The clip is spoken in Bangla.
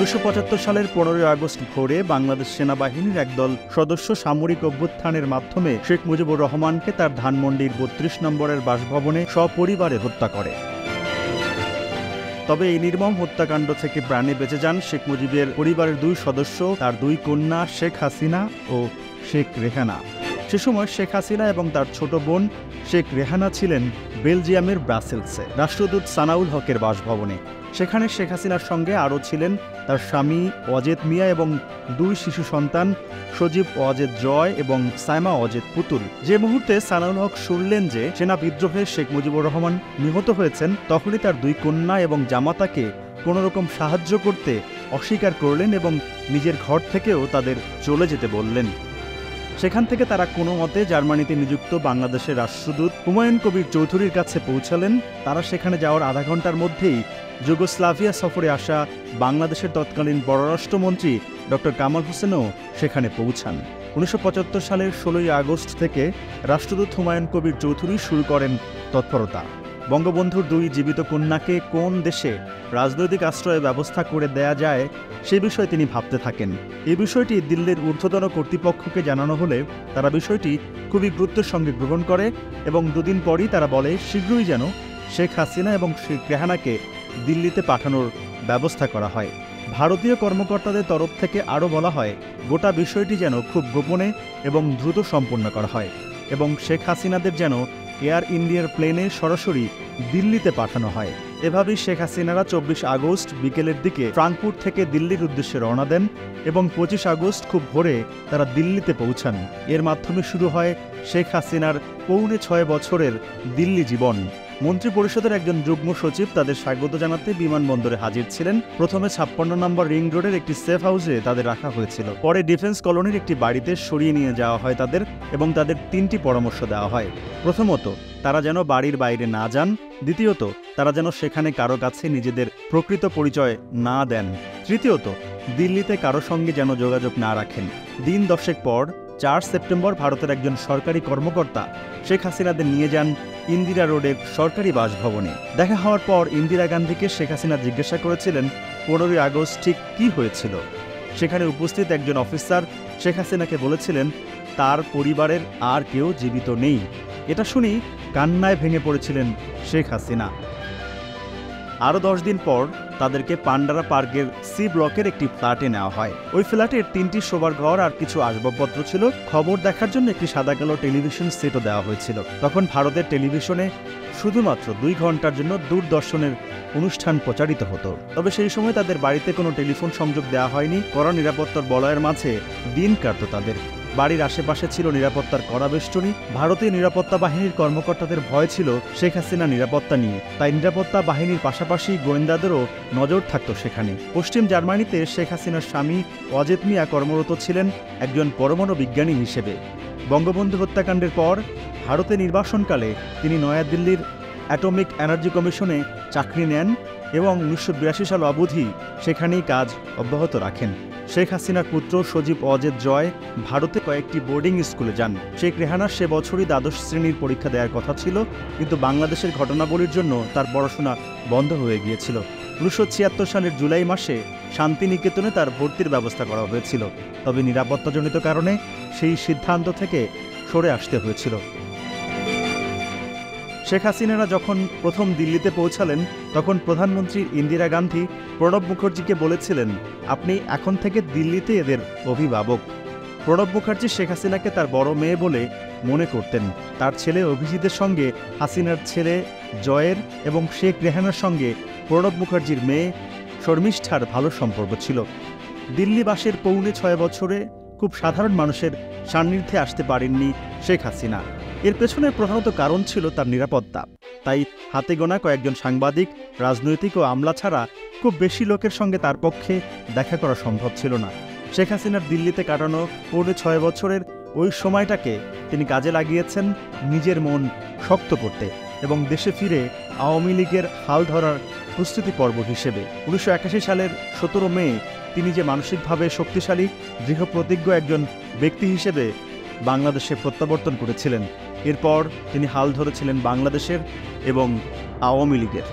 1975 সালের 15 আগস্ট ভোরে বাংলাদেশ সেনাবাহিনীর একদল সদস্য সামরিক অভ্যুত্থানের মাধ্যমে শেখ মুজিবুর রহমানকে তার ধানমন্ডির 32 নম্বরের বাসভবনে সপরিবারে হত্যা করে। তবে এই নির্মম হত্যাকাণ্ড থেকে প্রাণে বেঁচে যান শেখ মুজিবের পরিবারের 2 সদস্য, তার 2 কন্যা শেখ হাসিনা ও শেখ রেহানা। সে সময় শেখ হাসিনা এবং তার ছোট বোন শেখ রেহানা ছিলেন বেলজিয়ামের ব্রাসেলসে রাষ্ট্রদূত সানাউল হকের বাসভবনে। সেখানে শেখ হাসিনার সঙ্গে আরও ছিলেন তার স্বামী ওয়াজেদ মিয়া এবং 2 শিশু সন্তান সজীব ওয়াজেদ জয় এবং সাইমা ওয়াজেদ পুতুল। যে মুহূর্তে সানাউল হক শুনলেন যে সেনা বিদ্রোহে শেখ মুজিবুর রহমান নিহত হয়েছেন, তখনই তার 2 কন্যা এবং জামাতাকে কোনোরকম সাহায্য করতে অস্বীকার করলেন এবং নিজের ঘর থেকেও তাদের চলে যেতে বললেন। সেখান থেকে তারা কোনো মতে জার্মানিতে নিযুক্ত বাংলাদেশের রাষ্ট্রদূত হুমায়ুন কবির চৌধুরীর কাছে পৌঁছালেন। তারা সেখানে যাওয়ার আধা ঘন্টার মধ্যেই যুগোস্লাভিয়া সফরে আসা বাংলাদেশের তৎকালীন পররাষ্ট্রমন্ত্রী ডক্টর কামাল হোসেনও সেখানে পৌঁছান। 1975 সালের 16 আগস্ট থেকে রাষ্ট্রদূত হুমায়ুন কবির চৌধুরী শুরু করেন তৎপরতা। বঙ্গবন্ধুর 2 জীবিত কন্যাকে কোন দেশে রাজনৈতিক আশ্রয়ের ব্যবস্থা করে দেয়া যায় সে বিষয়ে তিনি ভাবতে থাকেন। এই বিষয়টি দিল্লির ঊর্ধ্বতন কর্তৃপক্ষকে জানানো হলে তারা বিষয়টি খুবই গুরুত্বের সঙ্গে গ্রহণ করে এবং 2 দিন পরই তারা বলে শীঘ্রই যেন শেখ হাসিনা এবং শেখ রেহানাকে দিল্লিতে পাঠানোর ব্যবস্থা করা হয়। ভারতীয় কর্মকর্তাদের তরফ থেকে আরও বলা হয় গোটা বিষয়টি যেন খুব গোপনে এবং দ্রুত সম্পন্ন করা হয় এবং শেখ হাসিনাদের যেন এয়ার ইন্ডিয়ার প্লেনে সরাসরি দিল্লিতে পাঠানো হয়। এভাবেই শেখ হাসিনারা 24 আগস্ট বিকেলের দিকে ফ্রাঙ্কফুর্ট থেকে দিল্লির উদ্দেশ্যে রওনা দেন এবং 25 আগস্ট খুব ভোরে তারা দিল্লিতে পৌঁছান। এর মাধ্যমে শুরু হয় শেখ হাসিনার 6.25 বছরের দিল্লি জীবন। মন্ত্রিপরিষদের একজন যুগ্ম সচিব তাদের স্বাগত জানাতে বিমানবন্দরে হাজির ছিলেন। প্রথমে 56 নম্বর রিং রোডের একটি সেফ হাউসে তাদের রাখা হয়েছিল। পরে ডিফেন্স কলোনির একটি বাড়িতে সরিয়ে নিয়ে যাওয়া হয় তাদের এবং তাদের 3টি পরামর্শ দেওয়া হয়। প্রথমত, তারা যেন বাড়ির বাইরে না যান। দ্বিতীয়ত, তারা যেন সেখানে কারো কাছে নিজেদের প্রকৃত পরিচয় না দেন। তৃতীয়ত, দিল্লিতে কারো সঙ্গে যেন যোগাযোগ না রাখেন। দিন 10 পর 4 সেপ্টেম্বর ভারতের একজন সরকারি কর্মকর্তা শেখ হাসিনাদের নিয়ে যান ইন্দিরা রোডের সরকারি বাসভবনে। দেখা হওয়ার পর ইন্দিরা গান্ধীকে শেখ হাসিনা জিজ্ঞাসা করেছিলেন 15 আগস্ট ঠিক কী হয়েছিল। সেখানে উপস্থিত একজন অফিসার শেখ হাসিনাকে বলেছিলেন তার পরিবারের আর কেউ জীবিত নেই। এটা শুনি কান্নায় ভেঙে পড়েছিলেন শেখ হাসিনা। আরও 10 দিন পর তাদেরকে পান্ডারা পার্কের সি ব্লকের একটি ফ্ল্যাটে নেওয়া হয়। ওই ফ্ল্যাটের 3টি শোবার ঘর আর কিছু আসবাবপত্র ছিল। খবর দেখার জন্য একটি সাদা কালো টেলিভিশন সেটও দেওয়া হয়েছিল। তখন ভারতের টেলিভিশনে শুধুমাত্র 2 ঘন্টার জন্য দূরদর্শনের অনুষ্ঠান প্রচারিত হতো। তবে সেই সময় তাদের বাড়িতে কোনো টেলিফোন সংযোগ দেওয়া হয়নি। কড়া নিরাপত্তার বলয়ের মাঝে দিন কাটত তাদের। বাড়ির আশেপাশে ছিল নিরাপত্তার কড়া বেষ্টনী। ভারতীয় নিরাপত্তা বাহিনীর কর্মকর্তাদের ভয় ছিল শেখ হাসিনা নিরাপত্তা নিয়ে, তাই নিরাপত্তা বাহিনীর পাশাপাশি গোয়েন্দাদেরও নজর থাকত সেখানে। পশ্চিম জার্মানিতে শেখ হাসিনার স্বামী ওয়াজেদ মিয়া কর্মরত ছিলেন একজন পরমাণু বিজ্ঞানী হিসেবে। বঙ্গবন্ধু হত্যাকাণ্ডের পর ভারতে নির্বাসনকালে তিনি নয়াদিল্লির অ্যাটমিক এনার্জি কমিশনে চাকরি নেন এবং 1982 সাল অবধি সেখানেই কাজ অব্যাহত রাখেন। শেখ হাসিনার পুত্র সজীব ওয়াজেদ জয় ভারতে কয়েকটি বোর্ডিং স্কুলে যান। শেখ রেহানার সে বছরই দ্বাদশ শ্রেণীর পরীক্ষা দেওয়ার কথা ছিল, কিন্তু বাংলাদেশের ঘটনাবলীর জন্য তার পড়াশোনা বন্ধ হয়ে গিয়েছিল। 1976 সালের জুলাই মাসে শান্তিনিকেতনে তার ভর্তির ব্যবস্থা করা হয়েছিল, তবে নিরাপত্তাজনিত কারণে সেই সিদ্ধান্ত থেকে সরে আসতে হয়েছিল। শেখ হাসিনারা যখন প্রথম দিল্লিতে পৌঁছালেন তখন প্রধানমন্ত্রী ইন্দিরা গান্ধী প্রণব মুখার্জিকে বলেছিলেন আপনি এখন থেকে দিল্লিতে এদের অভিভাবক। প্রণব মুখার্জি শেখ হাসিনাকে তার বড় মেয়ে বলে মনে করতেন। তার ছেলে অভিজিতের সঙ্গে হাসিনার ছেলে জয়ের এবং শেখ রেহানার সঙ্গে প্রণব মুখার্জির মেয়ে শর্মিষ্ঠার ভালো সম্পর্ক ছিল। দিল্লিবাসের 6.25 বছরে খুব সাধারণ মানুষের সান্নিধ্যে আসতে পারেননি শেখ হাসিনা। এর পেছনে প্রধানত কারণ ছিল তার নিরাপত্তা। তাই হাতে গোনা কয়েকজন সাংবাদিক, রাজনৈতিক ও আমলা ছাড়া খুব বেশি লোকের সঙ্গে তার পক্ষে দেখা করা সম্ভব ছিল না। শেখ হাসিনার দিল্লিতে কাটানো 6.25 বছরের ওই সময়টাকে তিনি কাজে লাগিয়েছেন নিজের মন শক্ত করতে এবং দেশে ফিরে আওয়ামী লীগের হাল ধরার প্রস্তুতি পর্ব হিসেবে। 1981 সালের 17 মে তিনি যে মানসিকভাবে শক্তিশালী, দৃঢ়প্রতিজ্ঞ একজন ব্যক্তি হিসেবে বাংলাদেশে প্রত্যাবর্তন করেছিলেন। এরপর তিনি হাল ধরেছিলেন বাংলাদেশের এবং আওয়ামী লীগের।